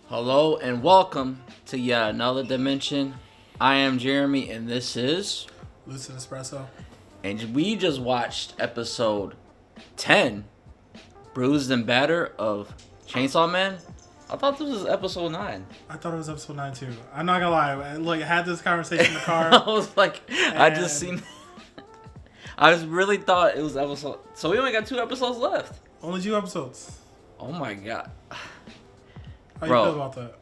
Hello and welcome to yet another dimension. I am Jeremy and this is Lucid Espresso. And we just watched episode 10, Bruised and Battered of Chainsaw Man. I thought this was episode 9. I thought it was episode 9 too. I'm not gonna lie. I had this conversation in the car. I was like, I just seen. I really thought it was episode. So we only got 2 episodes left. Only 2 episodes. Oh my god. How you feel about that?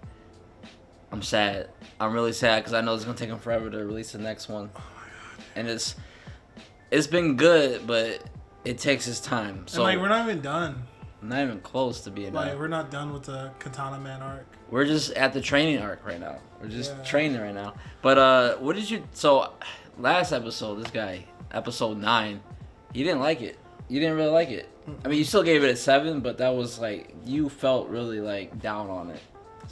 I'm sad. I'm really sad because I know it's gonna take them forever to release the next one. Oh my god. And it's been good, but it takes its time. So and we're not even done. Not even close to being done. We're not done with the Katana Man arc. We're just at the training arc right now. We're just training right now. But what did you? So last episode, this guy, episode 9, he didn't like it. You didn't really like it. I mean, you still gave it a 7, but that was like you felt really like down on it.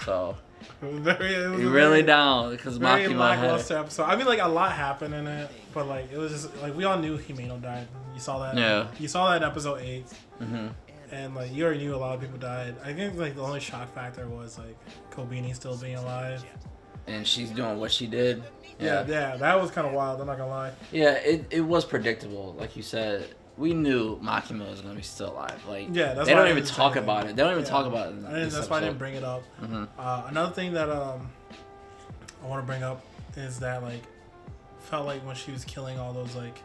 So it was really down because very Makima lackluster episode. I mean, like a lot happened in it, but like it was just like we all knew Himeno died. You saw that. Yeah. You saw that in episode 8. Mm-hmm. And like you already knew a lot of people died. I think like the only shock factor was like Kobeni still being alive. And she's doing what she did. Yeah, that was kind of wild. I'm not gonna lie. Yeah, it was predictable, like you said. We knew Makima was gonna be still alive. Like, yeah, that's they why don't I even didn't talk say about it. They don't even talk about it. That's why I didn't bring it up. Mm-hmm. Another thing that I want to bring up is that like felt like when she was killing all those like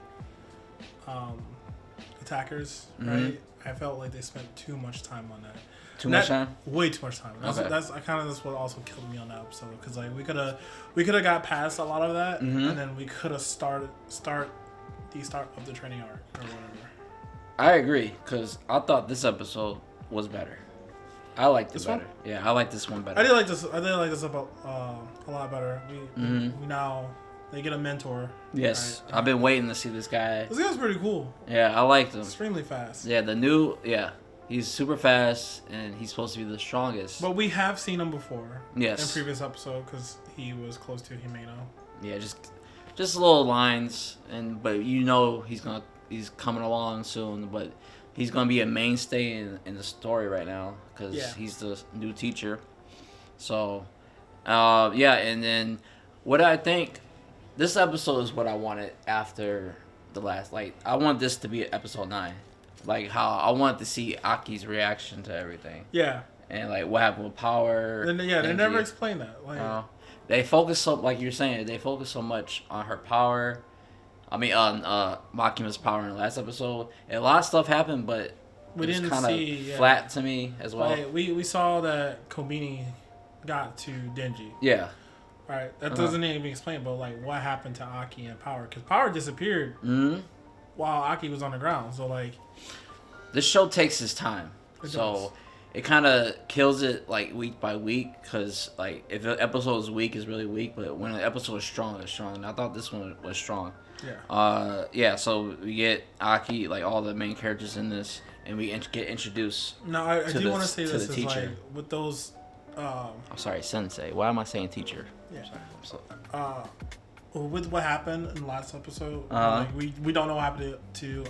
attackers, right? I felt like they spent too much time on that. Too much time? Way too much time. That's what also killed me on that episode because like we could have got past a lot of that and then we could have start of the training arc or whatever. I agree because I thought this episode was better. I liked this better. Yeah, I like this one better. I did like this about a lot better. We now they get a mentor. Yes, right? I've been waiting to see this guy. This guy's pretty cool. Yeah, I liked him. Extremely fast. Yeah, he's super fast and he's supposed to be the strongest. But we have seen him before. Yes. In previous episode because he was close to Himeno. Yeah, just little lines, but you know he's coming along soon, but he's gonna be a mainstay in the story right now because he's the new teacher. So, and then what I think this episode is what I wanted after the last. Like, I want this to be episode 9, like how I want to see Aki's reaction to everything. Yeah. And like what happened with Power. And they never explained that. Like. They focus like you're saying, they focus so much on her power. I mean, on Makima's power in the last episode. And a lot of stuff happened, but we didn't kind see of flat to me as well. Like, we saw that Kobeni got to Denji. Yeah. Right. That doesn't even explain, but like what happened to Aki and Power? Because Power disappeared while Aki was on the ground. So like, this show takes its time. It kind of kills it like week by week because like if an episode is weak, it's really weak. But when an episode is strong, it's strong. And I thought this one was strong. Yeah. So we get Aki, like all the main characters in this, and we get introduced. No, I do want to say this is teacher. like with those. I'm sorry, sensei. Why am I saying teacher? Yeah. I'm sorry. With what happened in the last episode, like we don't know what happened to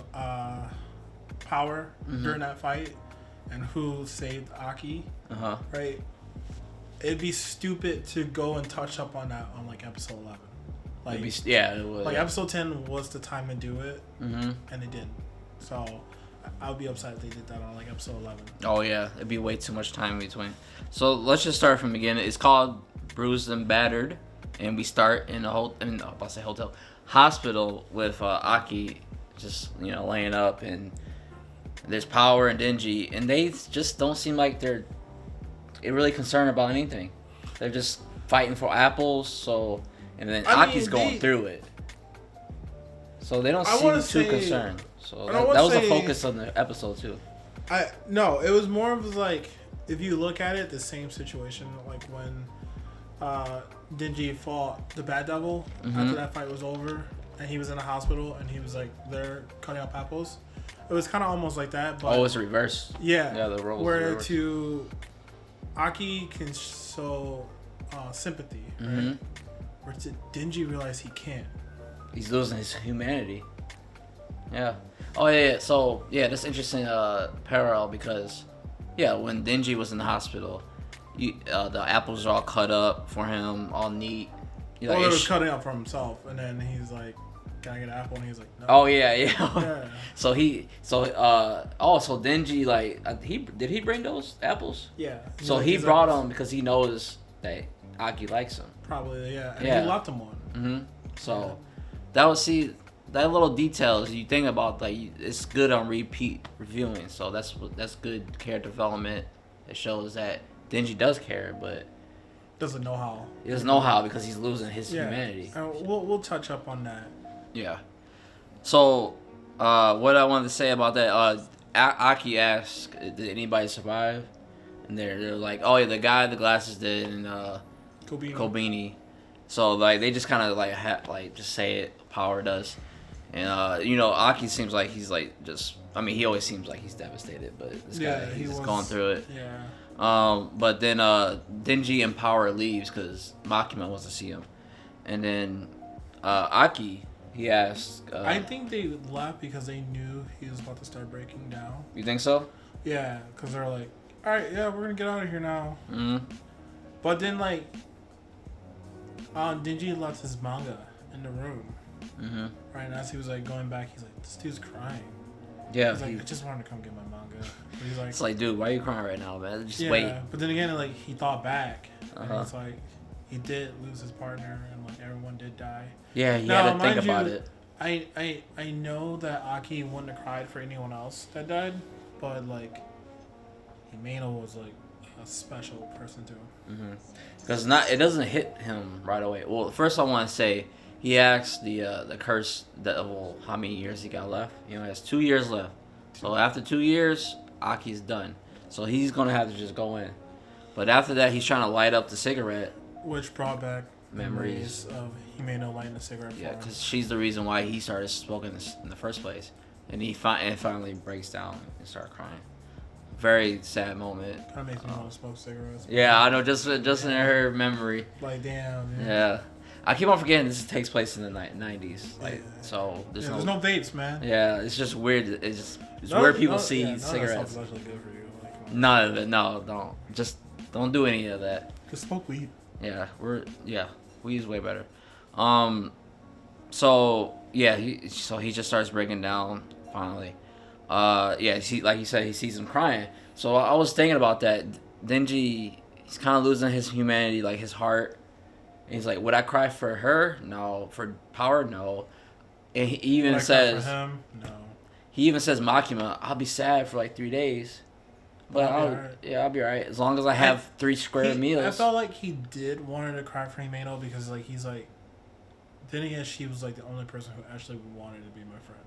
Power during that fight. And who saved Aki? Right. It'd be stupid to go and touch up on that on like episode 11. Like it would. Like episode 10 was the time to do it, and it didn't. So I would be upset if they did that on like episode 11. Oh yeah, it'd be way too much time in between. So let's just start from the beginning. It's called Bruised and Battered, and we start in a hospital with Aki just laying up and. There's Power and Denji, and they just don't seem like they're really concerned about anything. They're just fighting for apples, and then Aki's going through it. So they don't seem too concerned. So that was the focus of the episode too. No, it was more of like, if you look at it, the same situation like when Denji fought the Bad Devil after that fight was over, and he was in the hospital, and he was like there cutting up apples. It was kind of almost like that, but it's reverse. Yeah, the roles. Where to Aki can show sympathy, right? Where to Denji realize he can't. He's losing his humanity. Yeah. Oh yeah. So yeah, that's interesting parallel because when Denji was in the hospital, the apples are all cut up for him, all neat. Well, he was cutting up for himself, and then he's like, "Can I get an apple?" And he's like, "No." Oh yeah. So Denji did he bring those apples? Yeah. So he brought them because he knows that Aki likes them. Probably, yeah. And he left him one. Mm-hmm. So that little details you think about, like, it's good on repeat reviewing. So that's good character development. It shows that Denji does care, but doesn't know how. He doesn't know how because he's losing his humanity. We'll touch up on that. Yeah. So, what I wanted to say about that, Aki asked, "Did anybody survive?" And they're like, "Oh yeah, the guy with the glasses did," and Kobeni. So like they just kind of like just say it. Power does, and Aki seems like he's like just. I mean, he always seems like he's devastated, but this guy he's going through it. Yeah. But then Denji and Power leaves because Makima wants to see him, and then Aki he asks. I think they left because they knew he was about to start breaking down. You think so? Yeah, because they're like, all right, yeah, we're gonna get out of here now. Mm-hmm. But then Denji left his manga in the room. Mm-hmm. Right, and as he was like going back, he's like, this dude's crying. Yeah, he's like, I just wanted to come get my manga. But he's like, it's like, dude, why are you crying right now, man? Just wait. But then again, like he thought back, and it's like he did lose his partner, and like everyone did die. Yeah, he had to think about it. I know that Aki wouldn't have cried for anyone else that died, but like Himeno was like a special person to him. Because it doesn't hit him right away. Well, first I want to say. He asked the curse devil how many years he got left. He only has 2 years left. So after 2 years, Aki's done. So he's gonna have to just go in. But after that, he's trying to light up the cigarette. Which brought back memories of Himeno lighting the cigarette. Yeah, because she's the reason why he started smoking this in the first place. And he finally breaks down and starts crying. Very sad moment. Kind of makes me want to smoke cigarettes. Yeah, I know. Just in her memory. Like damn. Man. Yeah. I keep on forgetting this takes place in the 90s. So there's no vapes, man. Yeah, it's just weird. It's weird people see cigarettes. That actually good for you. Like, none of it. No, don't. Just don't do any of that. Just smoke weed. Yeah, weed is way better. So yeah, he just starts breaking down finally. Like you said, he sees him crying. So I was thinking about that. Denji, he's kind of losing his humanity, like his heart. And he's like, would I cry for her? No. For Power? No. And he even says, for him? No. He even says, Makima, I'll be sad for like 3 days. But I'll be alright. As long as I have 3 square meals. I felt like he did wanted to cry for Himeno because like he's like, then again, she was like the only person who actually wanted to be my friend.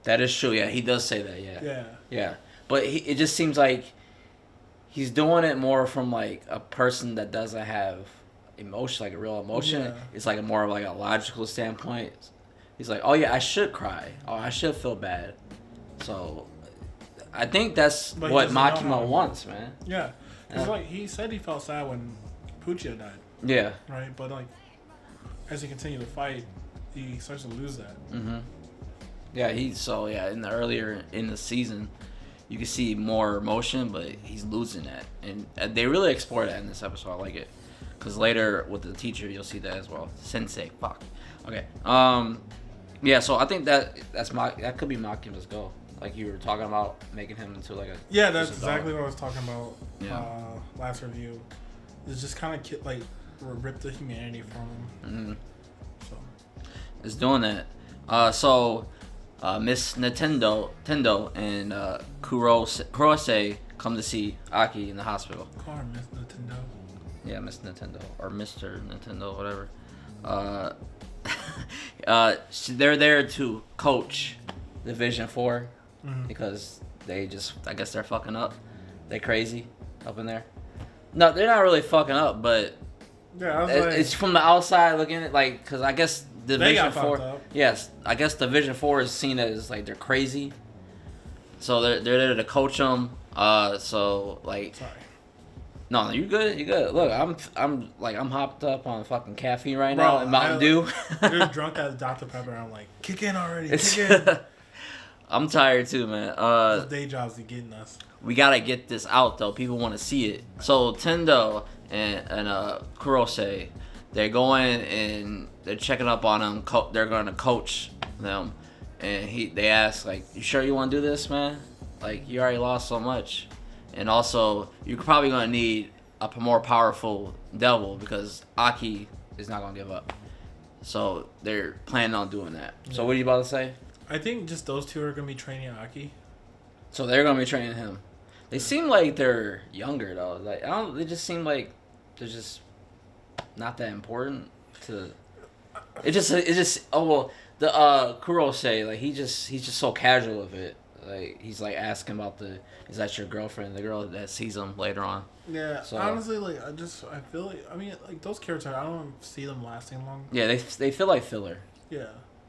That is true. Yeah, he does say that. Yeah. Yeah. Yeah. But it just seems like he's doing it more from like a person that doesn't have emotion, like a real emotion. Yeah. It's like more of like a logical standpoint. He's like, oh yeah, I should cry. Oh, I should feel bad. So I think that's what Makima wants, man. Yeah. Because like he said he felt sad when Puccia died. Yeah. Right? But like as he continued to fight, he starts to lose that. Mm-hmm. Yeah, earlier in the season you can see more emotion, but he's losing that. And they really explore that in this episode. I like it. Because later with the teacher, you'll see that as well. Sensei, fuck. Okay. Yeah. So I think that could be Makima's goal. Like you were talking about, making him into like a. Yeah, that's exactly what I was talking about. Yeah. Last review, it's just kind of like rip the humanity from him. Mm-hmm. So it's doing that. So Miss Nintendo and Kurose come to see Aki in the hospital. Call her Miss Nintendo. Yeah, Miss Nintendo or Mr. Nintendo, whatever. They're there to coach Division 4 because I guess they're fucking up. They're crazy up in there. No, they're not really fucking up, but it's from the outside looking at because I guess Division 4. Yes, I guess Division 4 is seen as like they're crazy. So they're there to coach them. Sorry. No, you good. You good. Look, I'm hopped up on fucking caffeine right now and Mountain Dew. You're drunk as Dr. Pepper. I'm like, kick in already. Kick in. I'm tired too, man. Those day jobs are getting us. We gotta get this out though. People want to see it. So Tendo and Kurose, they're going and they're checking up on him. They're going to coach them, and they ask like, "You sure you want to do this, man? Like you already lost so much, and also you're probably gonna need a more powerful devil because Aki is not gonna give up." So they're planning on doing that. Yeah. So what are you about to say? I think just those two are gonna be training Aki. So they're gonna be training him. They seem like they're younger though. Like they just seem like they're just not that important to. It just. Oh well, the Kurose, like he's just so casual with it. Like he's like asking about is that your girlfriend? The girl that sees him later on. Yeah. So, honestly, like I feel like like those characters, I don't see them lasting long. Yeah, they feel like filler. Yeah.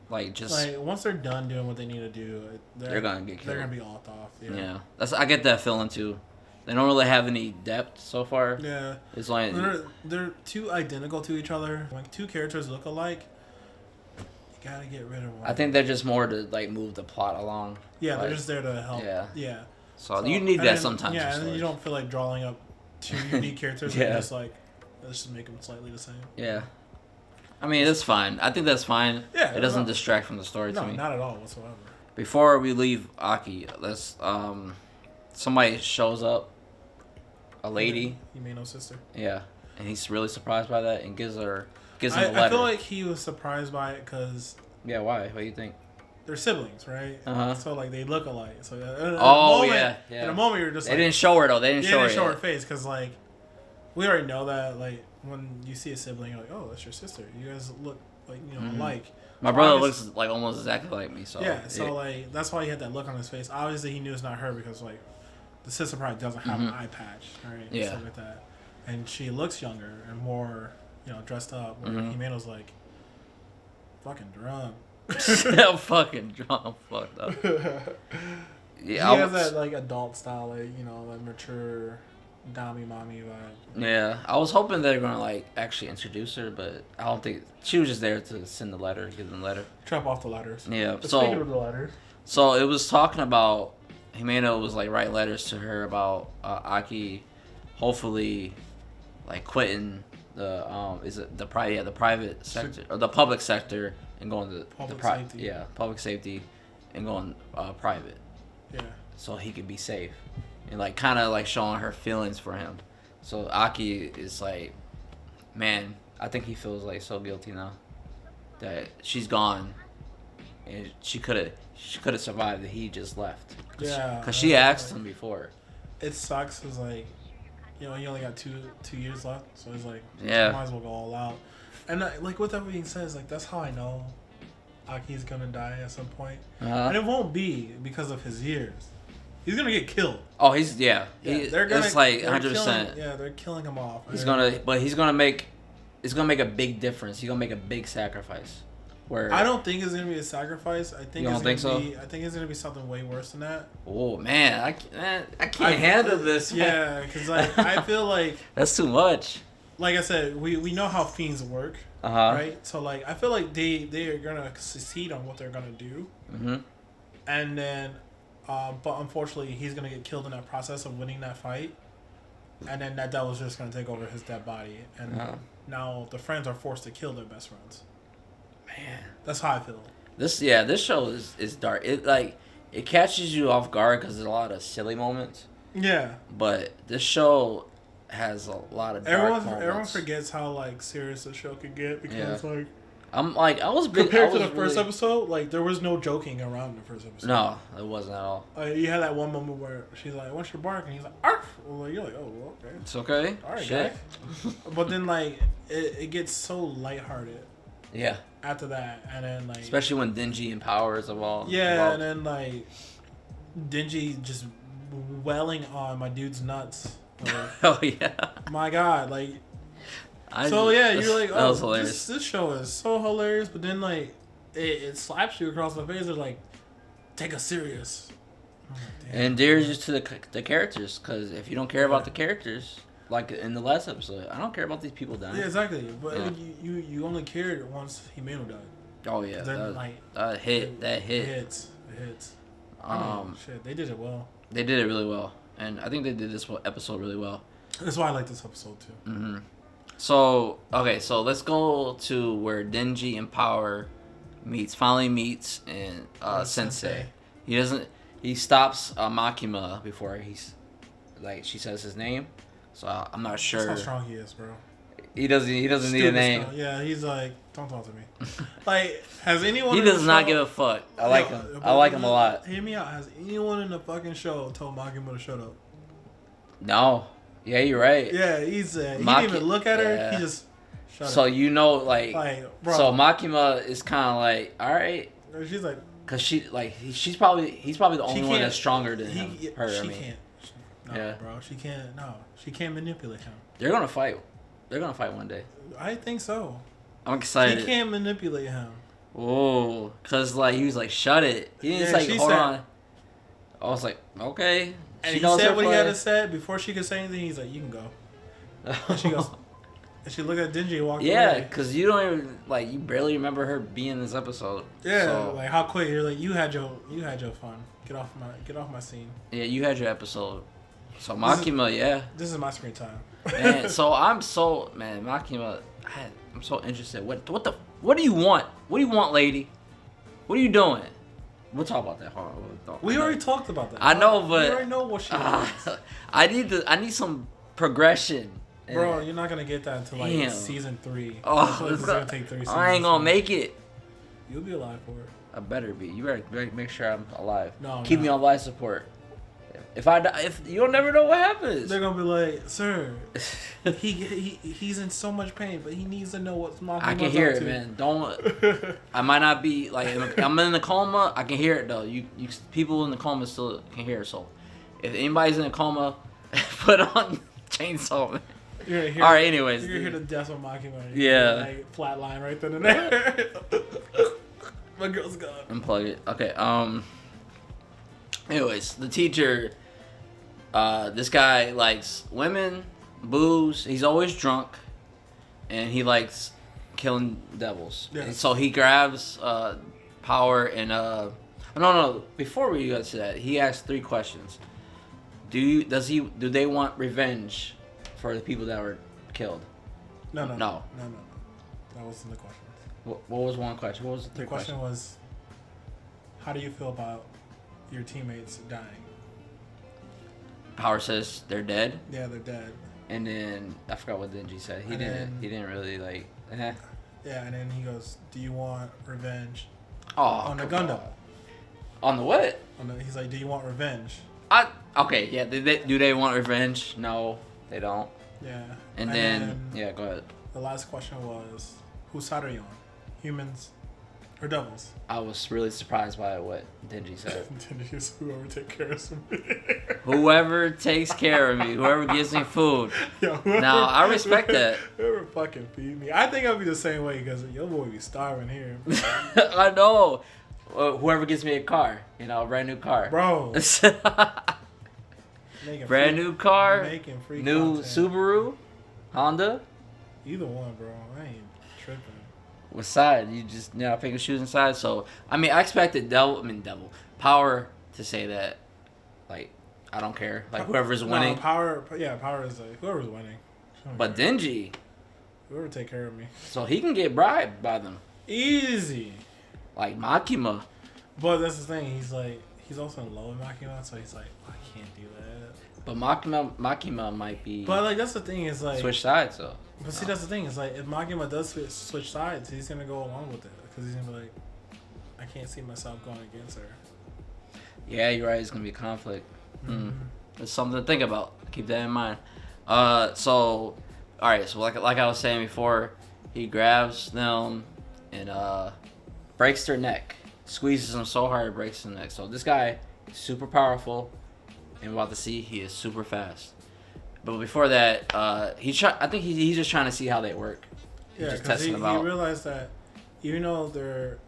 Like just like once they're done doing what they need to do, they're gonna get killed. They're gonna be all off. Yeah. I get that feeling too. They don't really have any depth so far. Yeah. It's like they're too identical to each other. When two characters look alike, you gotta get rid of one. I think they're just more to like move the plot along. Yeah, they're just there to help. Yeah. Yeah. So you need that sometimes. Yeah, and then you don't feel like drawing up two unique characters. Yeah. Just like let's just make them slightly the same. Yeah. I mean, it's fine. I think that's fine. Yeah. It doesn't distract from the story to me. No, not at all whatsoever. Before we leave Aki, let's somebody shows up, a lady. Himeno's sister. Yeah, and he's really surprised by that and gives him a letter. I feel like he was surprised by it because. Yeah, why? What do you think? They're siblings, right? So like they look alike. So yeah. In a moment you're just. They didn't show her though. They didn't show her face because like, we already know that like when you see a sibling you're like, oh, that's your sister. You guys look like alike. My brother looks like almost exactly like me. So yeah. So like that's why he had that look on his face. Obviously he knew it's not her because like, the sister probably doesn't have an eye patch, right? Yeah. Stuff like that, and she looks younger and more, dressed up. Where Himeno's like, fucking drunk. Fucking drunk, fucked up. Yeah, he has that like adult style, like like mature, dommy mommy vibe. Yeah, I was hoping they were gonna like actually introduce her, but I don't think she was just there to send the letter, give them the letter, trap off the letters. Yeah. But speaking of the letters, so it was talking about Himeno was like writing letters to her about Aki, hopefully, like quitting the private sector or the public sector and going to public safety and going private. Yeah. So he could be safe, and like kind of like showing her feelings for him. So Aki is like, man, I think he feels like so guilty now that she's gone, and she could have survived that he just left. Because she asked him before. It sucks because like, you only got two years left, so it's like, yeah, might as well go all out. And like with that being said, like that's how I know Aki's gonna die at some point, and it won't be because of his years. He's gonna get killed. Oh, they're gonna. It's like 100%. Yeah, they're killing him off. He's gonna make. It's gonna make a big difference. He's gonna make a big sacrifice. Where I don't think it's gonna be a sacrifice. I think I think it's gonna be something way worse than that. Oh man, I can't handle this. Man. Yeah, because like I feel like that's too much. Like I said, we know how fiends work, right? So like I feel like they are gonna succeed on what they're gonna do, and then, but unfortunately he's gonna get killed in that process of winning that fight, and then that devil's just gonna take over his dead body, and now the friends are forced to kill their best friends. Man, that's how I feel. This show is dark. It catches you off guard because there's a lot of silly moments. Yeah. But this show has a lot of dark moments. Everyone forgets how like serious the show could get because like I was big, compared to the first episode, like there was no joking around in the first episode. No, it wasn't at all. You had that one moment where she's like, "What's your bark?" and he's like, "Arf!" Well, you're like, "Oh, well, okay, it's okay." All right, guy. But then like it gets so lighthearted. Yeah. After that, and then like especially when Denji and Power is involved. Yeah, and then like Denji just welling on my dude's nuts. Like, oh yeah. My God, like. You're like, oh, this show is so hilarious, but then like it slaps you across the face. It's like, take us serious. Oh, and there's just to the characters, because if you don't care about the characters. Like in the last episode, I don't care about these people dying. Yeah, exactly. But you only cared once Himeno died. Oh yeah, then, that hit. It hits. Shit, they did it well. They did it really well, and I think they did this episode really well. That's why I like this episode too. Mm-hmm. So let's go to where Denji and Power finally meets and Sensei. He stops Makima before she says his name. So I'm not sure. That's how strong he is, bro. He doesn't need a name. Stuff. Yeah, he's like, don't talk to me. Like, has anyone? He does not give a fuck. I like him. I like him a lot. Hear me out. Has anyone in the fucking show told Makima to shut up? No. Yeah, you're right. Yeah, he didn't even look at her. He just shut up. So you know, bro. So Makima is kind of like, all right. She's like, cause he's probably the only one that's stronger than her. She can't. No, bro. She can't. No, she can't manipulate him. They're gonna fight. They're gonna fight one day. I think so. I'm excited. She can't manipulate him. Whoa, cause he was like, shut it. He didn't hold on. I was like, okay. And he said what he had to say before she could say anything. He's like, you can go. And she goes. And she looked at Denji and walked away. Yeah, because you don't even, you barely remember her being in this episode. Yeah, so. Like, how quick. You're like, you had your fun. Get off my scene. Yeah, you had your episode. So Makima, This is my screen time. Man, so Makima, I'm so interested. What do you want? What do you want, lady? What are you doing? We'll talk about that. We already talked about that. I know, but we already know what she wants. I need some progression. Bro, you're not gonna get that until season 3. Oh, it's gonna take 3 seasons. I ain't gonna make it. You'll be alive for it. I better be. You better make sure I'm alive. No, keep me on life support. If I die, you'll never know what happens. They're gonna be like, sir, he's in so much pain, but he needs to know what's Makima's I can hear it, man. I might not be I'm in the coma. I can hear it though. You people in the coma still can hear it. So if anybody's in a coma, put on Chainsaw Man. You're gonna hear, all right. Anyways, you're gonna hear the death of Makima. Yeah. Flatline right then and there. My girl's gone. Unplug it. Okay. Anyways, the teacher. This guy likes women, booze. He's always drunk, and he likes killing devils. Yeah. And so he grabs Power and no. Before we go to that, he asks 3 questions. Do they want revenge for the people that were killed? No. That wasn't the question. What was one question? What was the 3 question? The question was, how do you feel about your teammates dying? Power says they're dead. Yeah, they're dead. And then I forgot what Denji said. He didn't really like. Yeah, and then he goes, "Do you want revenge?" On the Gundam. On the what? He's like, "Do you want revenge?" Okay, yeah. Do they want revenge? No, they don't. Yeah. And then go ahead. The last question was, whose side are you on? Humans or devils? I was really surprised by what Denji said. Denji's whoever takes care of me. Whoever takes care of me. Whoever gives me food. Now, I respect that. Whoever fucking feed me. I think I'll be the same way because your boy be starving here. I know. Whoever gives me a car. A brand new car. Bro. Brand new car. Making free new content. Subaru. Honda. Either one, bro. I ain't tripping. What side? You just pick and choose inside. So I expected Power to say that, I don't care, whoever's winning. Power is whoever's winning. But Denji, whoever take care of me, so he can get bribed by them. Easy. Like Makima. But that's the thing. He's also in love with Makima, so he's like, I can't do that. But Makima might be. But that's the thing is switch sides though. But see, that's the thing. Is if Makima does switch sides, he's going to go along with it. Because he's going to be like, I can't see myself going against her. Yeah, you're right. It's going to be a conflict. Mm-hmm. It's something to think about. Keep that in mind. So, all right. So, like I was saying before, he grabs them and breaks their neck. Squeezes them so hard, it breaks their neck. So, this guy is super powerful. And we're about to see he is super fast. But before that, I think he's just trying to see how they work. Yeah, because he realized that even though they're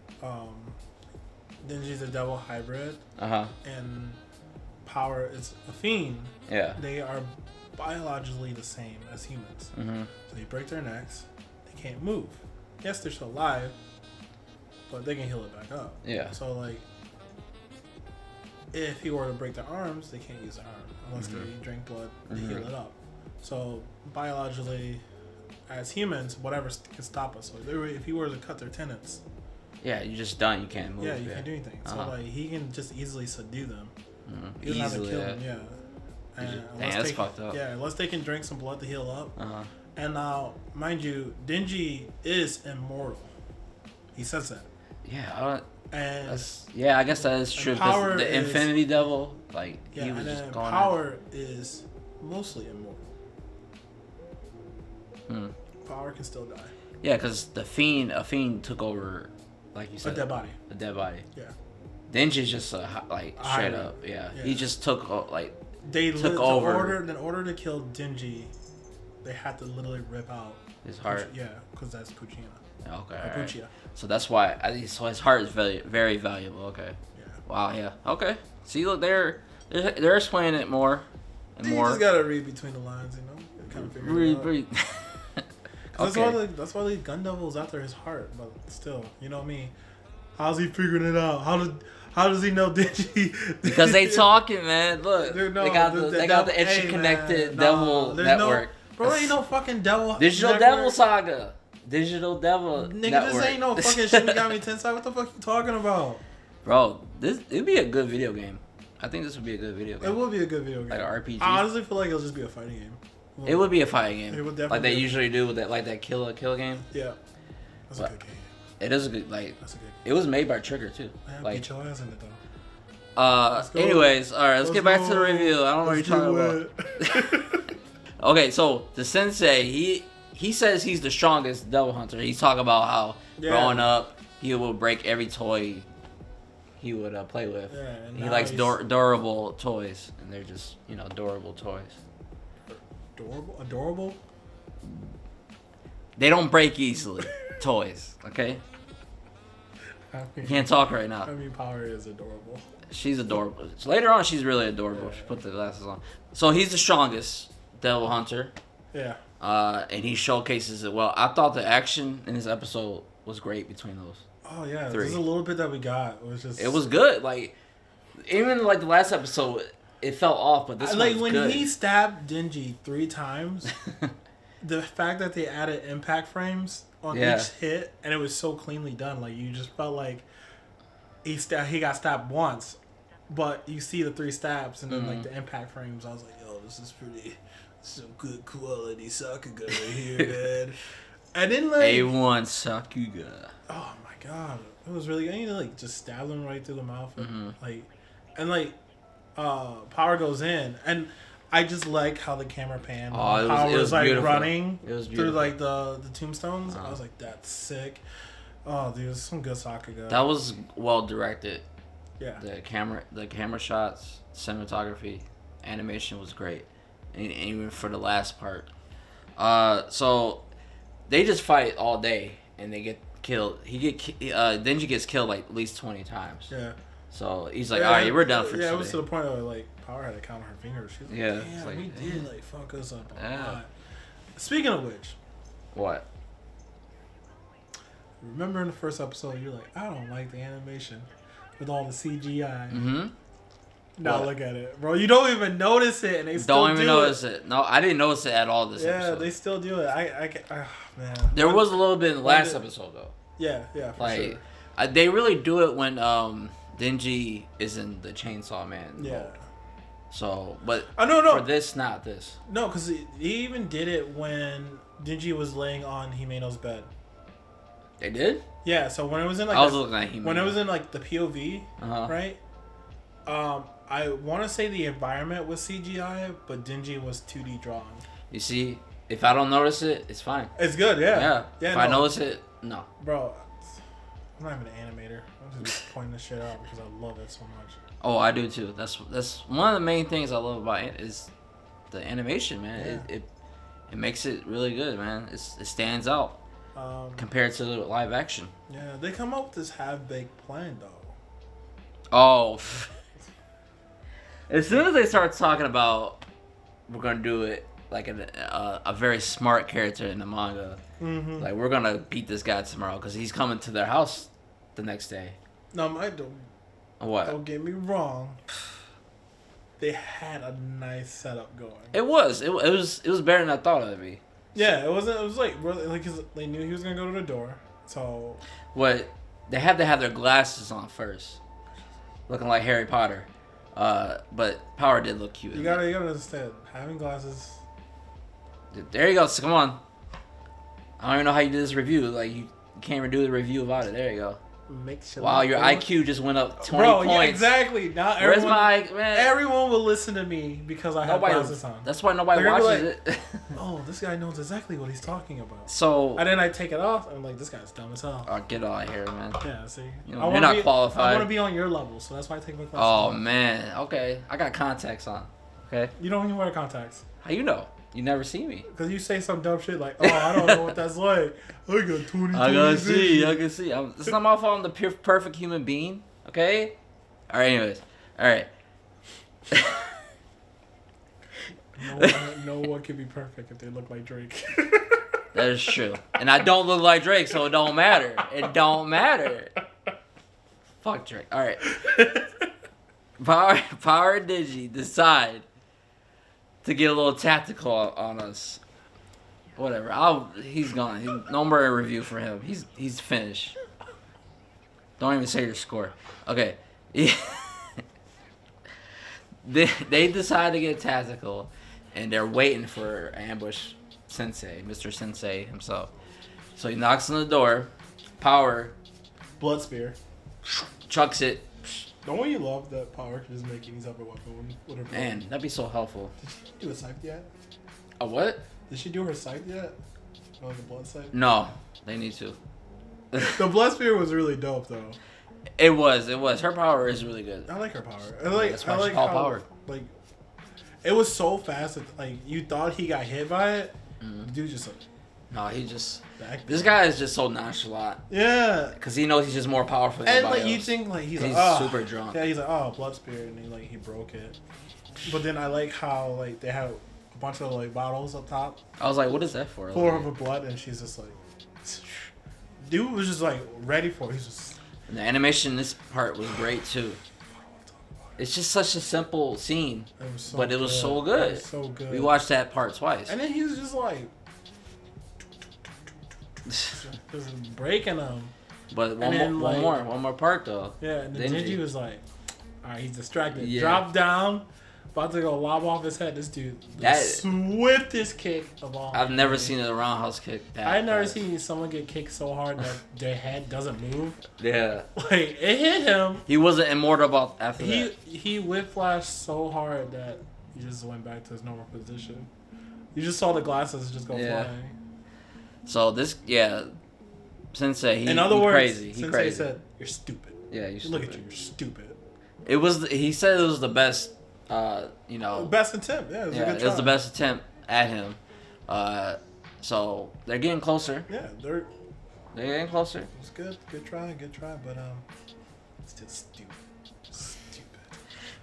Denji's a devil hybrid, and Power is a fiend, they are biologically the same as humans. Mm-hmm. So you break their necks, they can't move. Yes, they're still alive, but they can heal it back up. Yeah. So if he were to break their arms, they can't use their arm unless they drink blood to heal it up. So biologically, as humans, whatever can stop us. So if he were to cut their tendons, yeah, you're just done. You can't move. Yeah, you can't do anything. So like he can just easily subdue them. He doesn't Easily, have to kill them. Yeah. And that's fucked up. Yeah, unless they can drink some blood to heal up. And now, mind you, Denji is immortal. He says that. Yeah, and I guess that is true. Because the Infinity Devil, like he was just going. Power is mostly immortal. Power can still die. Yeah, because a fiend took over, like you said, a dead body. A dead body. Yeah. Denji's just straight up. Yeah. He just took took over. In order to kill Denji, they had to literally rip out his heart. Yeah, because that's Puccina. Okay. Puccia. So that's why. So his heart is very, very valuable. Okay. Yeah. Wow. Yeah. Okay. See, look, they're explaining it more and more. You just gotta read between the lines, you know. Kind of figure it out. Read. Okay. That's why the gun devil's after his heart, but still, you know me. How's he figuring it out? How does he know Denji? Because they talking, man. Look, they got the interconnected devil network. Bro, ain't no fucking devil. Digital network. Devil Saga. Digital Devil Nigga, network. this ain't no fucking shit. Got me Tensai. What the fuck you talking about? Bro, it'd be a good video game. I think this would be a good video game. It would be a good video game. Like an RPG. I honestly feel like it'll just be a fighting game. It would be a fighting game. It would definitely like they usually do with that kill game. Yeah. That's a good game. It is a good That's a good game. It was made by Trigger too. Beat your ass in it though. Anyways, alright, let's get back to the review. I don't know what you're talking about. Okay, so the sensei, he says he's the strongest devil hunter. He's talking about how growing up he would break every toy he would play with. Yeah, and he likes durable toys, and they're just durable toys. Adorable? They don't break easily. Toys, okay? You can't talk right now. I mean, Power is adorable. She's adorable. So later on, she's really adorable. She put the glasses on. So he's the strongest devil hunter. Yeah. And he showcases it well. I thought the action in this episode was great between those. Oh yeah, there's a little bit that we got. It was good. Like even like the last episode, it felt off, but this one was when good. he stabbed Denji 3 times. The fact that they added impact frames on each hit, and it was so cleanly done, like you just felt like he got stabbed once, but you see the 3 stabs and then like the impact frames. I was like, yo, this is some good quality Sakuga right here, man. And then like A1 Sakuga. Oh my god, it was really good. You like just stab them right through the mouth, and Power goes in and. I just like how the camera panned. Power was like beautiful. Running through like the tombstones. I was like, that's sick. Oh, dude, it's some good Sakuga. That was well directed. Yeah. The camera shots, cinematography, animation was great, and even for the last part. So they just fight all day and they get killed. Denji gets killed like at least 20 times. Yeah. So he's like, all right, we're done for today. Yeah, it was to the point where like Power had to count her fingers. She was like, damn, like, we did like fuck us up a lot. Speaking of which. What? Remember in the first episode, you're like, I don't like the animation with all the CGI. Mm-hmm. Now look at it, bro. You don't even notice it, and they still don't even notice it. No, I didn't notice it at all this episode. Yeah, they still do it. Man. There was a little bit in the last episode though. Yeah, for sure. They really do it when Denji is in the Chainsaw Man mode. So, but for this, not this. No, because he even did it when Denji was laying on Himeno's bed. They did? Yeah. So when it was in like I was looking at Himeno. When it was in like the POV, right? I want to say the environment was CGI, but Denji was 2D drawn. You see, if I don't notice it, it's fine. It's good, yeah. If I notice it, no. Bro, I'm not even an animator. I'm just pointing this shit out because I love it so much. Oh, I do too. That's one of the main things I love about it is the animation, man. Yeah. It makes it really good, man. It stands out compared to the live action. Yeah, they come up with this half-baked plan, though. Oh. As soon as they start talking about we're gonna do it like a very smart character in the manga, like we're gonna beat this guy tomorrow because he's coming to their house the next day. No, What? Don't get me wrong. They had a nice setup going. It was better than I thought it would be. Yeah, it wasn't. It was like really, like 'cause they knew he was gonna go to the door. So What? They had to have their glasses on first, looking like Harry Potter. But Power did look cute. you gotta understand, having glasses. There you go. So come on. I don't even know how you did this review. Like you can't even do the review about it. There you go. Makes you Wow, your IQ just went up 20 points. Yeah, exactly. Now Where's my man? everyone will listen to me because I have glasses on. That's why nobody They're gonna watches be it. Oh, this guy knows exactly what he's talking about. So And then I take it off. I'm like, this guy's dumb as hell. oh, get out of here, man. Yeah, see, You're not qualified. I want to be on your level, so that's why I take my glasses Oh off. man. Okay, I got contacts on. Okay. You don't even wear contacts. How you know? You never see me. Because you say some dumb shit like, oh, I don't know what that's like. I got 20. I can see. It's not my fault. I'm the perfect human being. Okay. All right. Anyways. All right. No one can be perfect if they look like Drake. That is true. And I don't look like Drake, so it don't matter. It don't matter. Fuck Drake. All right. Power and Digi decide to get a little tactical on us. Whatever. He's gone. No more review for him. He's finished. Don't even say your score. Okay. They decide to get tactical, and they're waiting for ambush Sensei, Mr. Sensei himself. So he knocks on the door. Power Blood spear. chucks it. Don't you love that Power can just make any type of weapon with her blood? Man, that'd be so helpful. Did she do a scythe yet? A what? Did she do her scythe yet? Oh, the blood scythe? No, they need to. The blood spear was really dope, though. It was. Her power is really good. I like her power. That's why I she like called how, Power. Like, it was so fast that, like, you thought he got hit by it. The dude just, like... No, he just... back This guy is just so nonchalant. Yeah. Because he knows he's just more powerful than And, anybody like, you else. think, like, he's like, super drunk. Yeah, he's like, oh, blood spear. And he broke it. But then I like how, like, they have a bunch of, like, bottles up top. I was like, what is that for? Full of her blood, and she's just like... Dude was just, like, ready for it. He's just... And the animation in this part was great, too. It's just such a simple scene. It was so but it was so good. It was so good. We watched that part twice. And then he was just like... just breaking them. But one more part, though. Yeah, and then Denji Denji was like... Alright, he's distracted. Yeah. Drop down. About to go lob off his head. This dude, the swiftest kick of all. I've never seen a roundhouse kick. I've never seen someone get kicked so hard that their head doesn't move. Yeah. Like, it hit him. He wasn't immortal after that. He whiplashed so hard that he just went back to his normal position. You just saw the glasses just go flying. So Sensei, in other words, crazy. He Sensei crazy. said, "You're stupid." Yeah, you. Look at you. You're stupid. He said it was the best. Best attempt. Yeah, it was the best attempt at him. So they're getting closer. Yeah, they're getting closer. It's good try, but still stupid.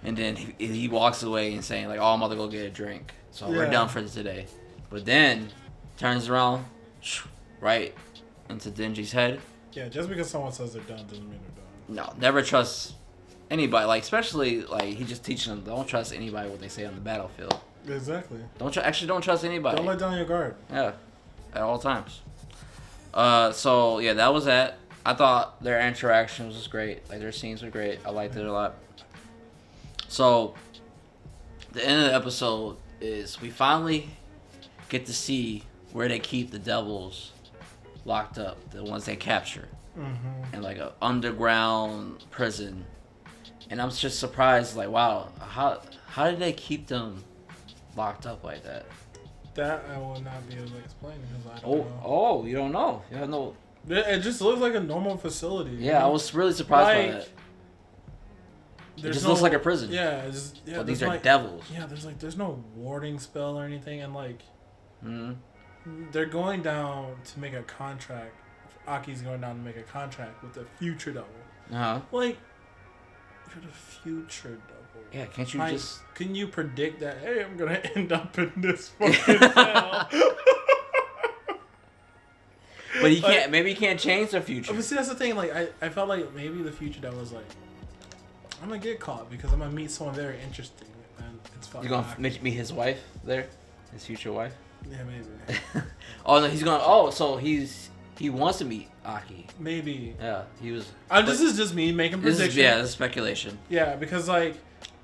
And then he walks away and saying like, "Oh, I'm about to go get a drink, so we're done for today." But then turns around, right into Denji's head. Yeah, just because someone says they're done doesn't mean they're done. No, never trust anybody. Like especially like he just teaching them, don't trust anybody what they say on the battlefield. Exactly. Don't trust anybody. Don't let down your guard. Yeah, at all times. So yeah, that was that. I thought their interactions was great. Like their scenes were great. I liked it a lot. So the end of the episode is we finally get to see where they keep the devils locked up, the ones they capture, in like an underground prison. And I'm just surprised, like, wow, how did they keep them locked up like that? That I will not be able to explain because I don't know. Oh, you don't know? You have no. It just looks like a normal facility. Yeah, I was really surprised by that. It just looks like a prison. Yeah, but these are devils. Yeah, there's no warding spell or anything, and like, they're going down to make a contract. Aki's going down to make a contract with the future devil. Like, you're the future devil. Yeah, can't you just? Can you predict that? Hey, I'm gonna end up in this fucking cell. But he can't. Maybe he can't change the future. But see, that's the thing. Like, I felt like maybe the future devil was like, I'm gonna get caught because I'm gonna meet someone very interesting, and it's fucking. You gonna meet his wife there, his future wife? Yeah, maybe. Oh no, he's gonna. Oh, so he wants to meet Aki. Maybe. Yeah, he was. This is just me making predictions. This is speculation. Yeah, because like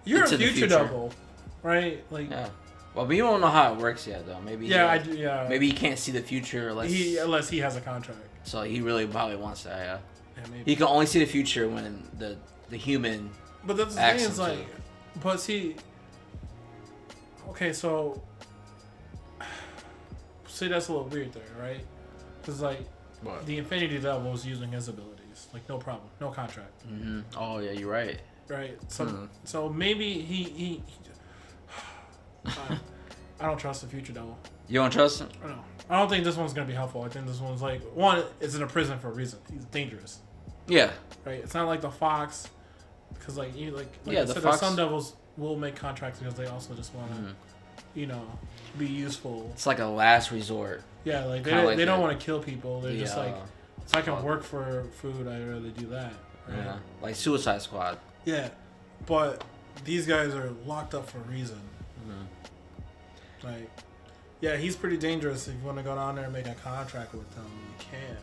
you're Into a the future double, right? Like. Yeah. Well, but you don't know how it works yet, though. Maybe. Yeah, I do. Yeah. Maybe he can't see the future unless he has a contract. So he really probably wants that. Yeah. Yeah, maybe. He can only see the future when the human. But that's the thing is like, but see. Okay, so. See, that's a little weird there, right? Because like, what? The Infinity Devil was using his abilities, like no problem, no contract. Mm-hmm. Oh yeah, you're right. Right. So so maybe he I don't trust the future devil. You don't trust him? I don't think this one's gonna be helpful. I think this one's like one is in a prison for a reason. He's dangerous. Yeah. Right. It's not like the Fox, because like you like yeah, the Fox. Sun Devils will make contracts because they also just want to, you know, be useful. It's like a last resort. Yeah, like they don't want to kill people. They're just like, if I can work for food, I'd rather do that. Right? Yeah. Like Suicide Squad. Yeah, but these guys are locked up for a reason. Like, yeah, he's pretty dangerous. If you want to go down there and make a contract with them, you can.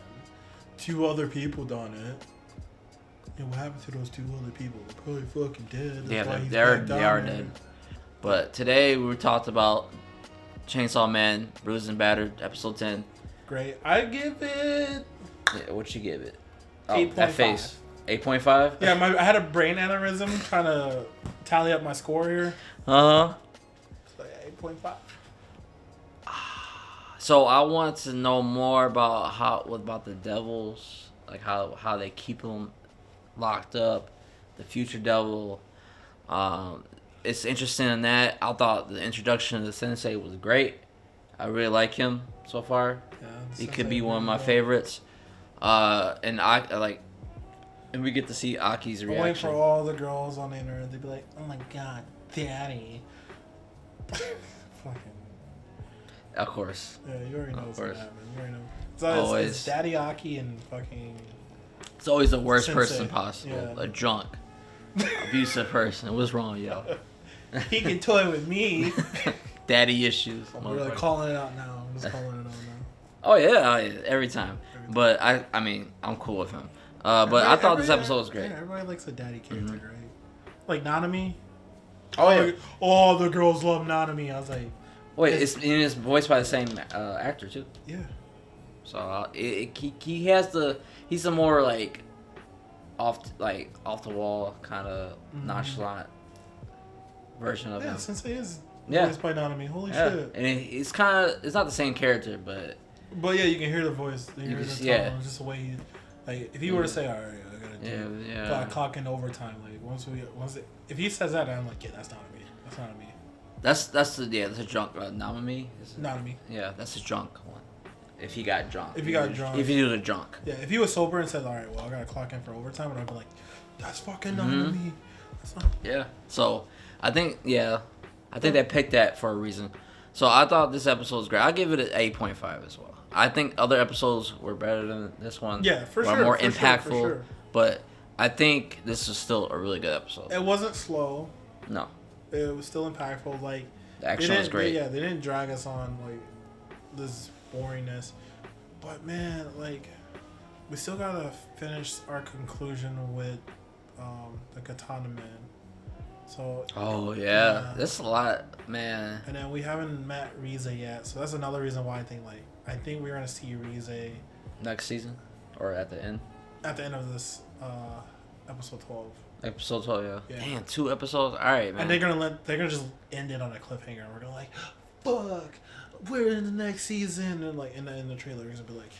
2 other people done it. And what happened to those 2 other people? They're probably fucking dead. That's they are dead. But today we talked about Chainsaw Man, Bruised and Battered, episode 10. Great. I give it. Yeah, what you give it? 8.5. That face. 8.5? Yeah, I had a brain aneurysm trying to tally up my score here. Uh-huh. So yeah, 8.5. So I want to know more about the devils, like how they keep them locked up, the future devil. It's interesting in that. I thought the introduction of the sensei was great. I really like him so far. Yeah, he could be one of my favorites. And and we get to see Aki's reaction. I'm waiting for all the girls on the internet. They'd be like, "Oh my god, daddy!" Fucking. Of course. Yeah, you already know what's gonna happen. You already know. It's Daddy Aki and fucking. It's always the worst Sensei. person possible. Yeah. A drunk, abusive person. What's wrong, yo? He can toy with me. Daddy issues. I'm really calling it out now. I'm just calling it out now. Oh yeah, every time. But I mean, I'm cool with him. But I thought this episode was great. Yeah, everybody likes a daddy character, right? Like Nanami. Oh yeah. All the girls love Nanami. I was like. Wait, it's voiced by the same actor too. Yeah. So he's a more like off the wall kind of nonchalant version of him. Yeah, Sensei is Yeah. voiced by Nanami. Holy Yeah. shit. And it's not the same character, but yeah, you can hear the voice. You hear the tone. yeah. It's just the way he, like, if he were to say, "All right, I gotta do clock in overtime," like if he says that, I'm like, yeah, that's not me. That's not me. that's the drunk Namami. Nanami. Yeah, that's the drunk one. If he got drunk. If he was a drunk. Yeah, if he was sober and said, "All right, well, I gotta clock in for overtime," I'd be like, "That's fucking Nanami." That's not. Yeah. So I think they picked that for a reason. So I thought this episode was great. I give it an 8.5 as well. I think other episodes were better than this one. Yeah, for sure. More impactful. For sure. But I think this is still a really good episode. It wasn't slow. No. It was still impactful. Like, the action was great. They didn't drag us on like this boringness. But man, like, we still gotta finish our conclusion with the Katana Man. So. Oh yeah, that's a lot, man. And then we haven't met Rize yet, so that's another reason why I think we're gonna see Rize next season, or at the end. At the end of this episode 12. Episode 12, yeah. Damn, 2 episodes. All right, man. And they're gonna just end it on a cliffhanger. We're gonna like, fuck, we're in the next season, and like in the trailer, it's gonna be like,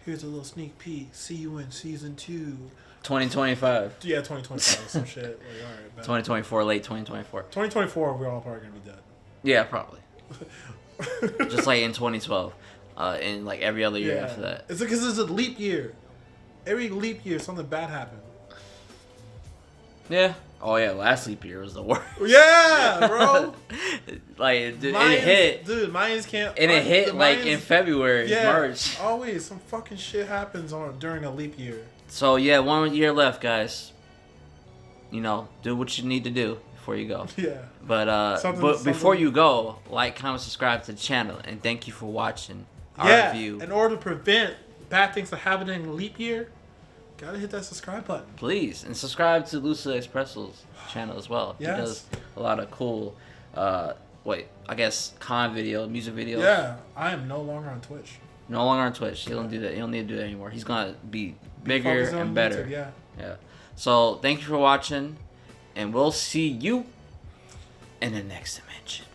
here's a little sneak peek. See you in season 2. 2025. Yeah, 2025. Some shit. Like, all right. Bet. 2024, late 2024. 2024, we're all probably gonna be dead. Yeah, probably. Just like in 2012, and like every other year after that. It's because it's a leap year. Every leap year, something bad happened. Yeah. Oh yeah, last leap year was the worst. Yeah, bro. Like it hit. Dude, Mayans can't. And it hit like in February, March. Always some fucking shit happens during a leap year. So yeah, 1 year left, guys. do what you need to do before you go. Yeah. But before you go, like, comment, subscribe to the channel, and thank you for watching our review. In order to prevent bad things from happening in leap year, gotta hit that subscribe button. Please, and subscribe to Lusa Espresso's channel as well. Yes. He does a lot of cool, music videos. Yeah, I am no longer on Twitch. No longer on Twitch. He don't do that. He don't need to do that anymore. He's gonna be bigger and better. YouTube, Yeah. So thank you for watching, and we'll see you in the next dimension.